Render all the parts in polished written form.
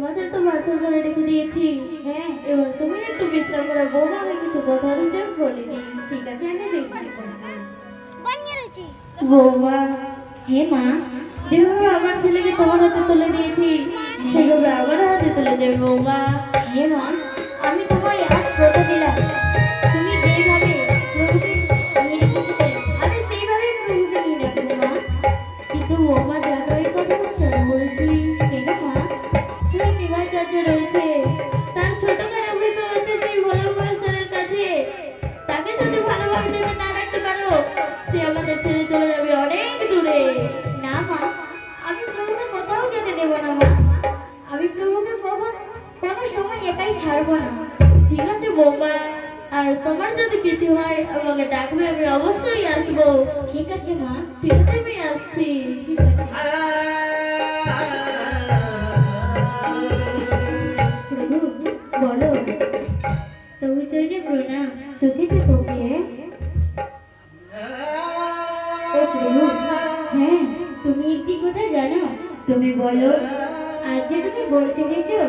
তোমাদের তো বাসর ঘরে রেখে দিয়েছি। হ্যাঁ, এবার তুমি একটু বিশ্রাম করো। বৌমা আমি কিছু কথা বলতে বলিনি। ঠিক আছে, আমি দেখছি। বৌমা, হে মা, যেভাবে আমার ছেলেকে তোমার হাতে তুলে দিয়েছি সেভাবে আমার হাতে তুলে দেবে বৌমা। হে মা, আমি তোমায় আজ কথা দিলাম, তুমি যেভাবে প্রভুকে নিয়ে রেখেছিলে আমি সেইভাবে প্রভুকে নিয়ে রাখবো মা। কিন্তু বৌমা জানো এই কথা কেন বলছি? কেন মা? তুমি বিবাহচার্য রয়েছে, তার ছোটখাটো অভিযোগ আছে সেই ভোলা বয়সের কাছে। তাকে যদি ভালোভাবে যদি না রাখতে পারো সে আমাদের ছেড়ে চলে যাবে অনেক দূরে। না মা, আমি প্রভুকে কোথাও যেতে দেবো না মা। আমি প্রভুকে কোনো সময় একাই ছাড়বো না। ঠিক আছে বৌমা, আর তোমার যদি কিছু হয় আমাকে ডাকবে, আমি অবশ্যই আসবো। ঠিক আছে মা, ঠিক আছে, আমি আসছি। ঠিক আছে। প্রভু, বলো। প্রভু চরণে প্রণাম। সুখীতে প্রভু। ও প্রভু, হ্যাঁ, তুমি একটি কথা জানো? তুমি বলো। আজ যে তুমি বলতে গেছো,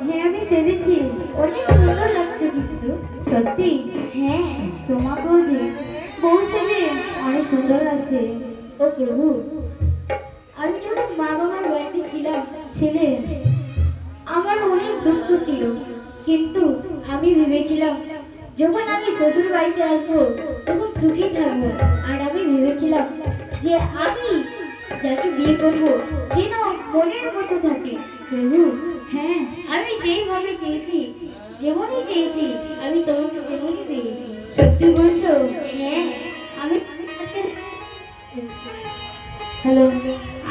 হ্যাঁ আমি সেজেছি, অনেক সুন্দর লাগছে কিন্তু। সত্যি? হ্যাঁ, তোমাকেও যে বউ সেজে অনেক সুন্দর লাগছে। ও প্রভু, আমি যখন মা বাবার বাড়িতে ছিলাম ছেলে, আমার অনেক দুঃখ ছিল, কিন্তু আমি ভেবেছিলাম যখন আমি শ্বশুর বাড়িতে আসবো তখন সুখী থাকবো। আর আমি ভেবেছিলাম যে আমি যাকে বিয়ে করবো যেন মনের মতো থাকে। প্রভু, হ্যাঁ, আমি যেইভাবে চেয়েছি, যেমনই চেয়েছি, আমি তোমাকে তেমনই পেয়েছি। সত্যি বলছো? হ্যাঁ, আমি হ্যালো,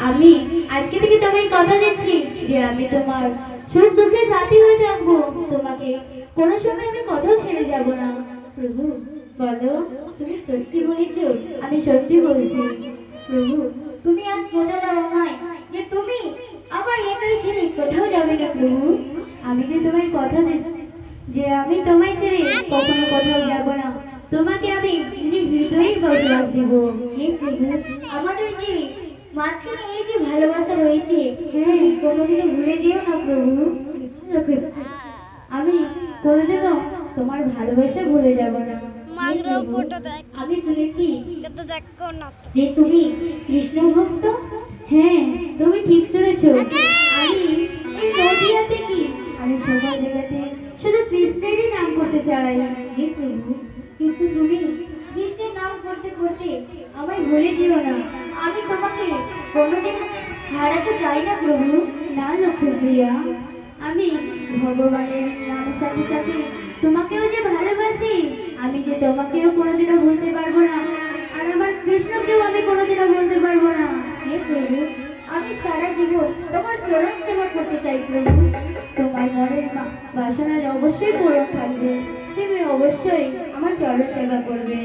আমি আজকে থেকে তোমায় কথা দিচ্ছি যে আমি তোমার সুখ দুঃখে সাথী হয়ে থাকবো। তোমাকে কোনো সময় আমি কথা ছেড়ে যাব না। প্রভু, বলো, তুমি সত্যি বলেছো? আমি সত্যি বলছি। প্রভু, তুমি আজ কথা দাও আমায় যে তুমি আমার একাই ছেড়ে কোথাও যাবে না। প্রভু, আমি যে তোমায় কথা দিচ্ছি যে আমি তোমায় ছেড়ে কখনো কোথাও যাব না। তোমাকে আমি নিজের হৃদয়ে বসবাস দেব। হে প্রভু, আমাদের যে মাঝখানে এই যে ভালোবাসা রয়েছে, হ্যাঁ, কোনোদিনও ভুলে যেও না প্রভু। আমি কোনোদিনও তোমার ভালোবাসা ভুলে যাব না। আমি শুনেছি যে তুমি কৃষ্ণ ভক্ত। হ্যাঁ, তুমি ঠিক শুনেছো। আমি এই নদিয়াতে কি, আমি সবার জায়গাতে শুধু কৃষ্ণেরই নাম করতে চাই। হে প্রভু, কিন্তু তুমি কৃষ্ণের নাম করতে করতে আমায় ভুলে যেও না। আমি তোমাকে কোনোদিন হারাতে চাই না প্রভু। না লক্ষ্মীপ্রিয়া, আমি ভগবানের নামের সাথে সাথে তোমাকেও যে ভালোবাসি, আমি যে তোমাকেও কোনোদিনও ভুলতে পারবো না। আর আমার কৃষ্ণকেও আমি কোনোদিনও ভুলতে পারবো না। হে প্রভু, আমি সারা জীবন তোমার চরণ সেবা করতে চাই প্রভু। তোমার মনের বাসনায় অবশ্যই পূরণ থাকবে। তুমি অবশ্যই আমার চরণ সেবা করবে।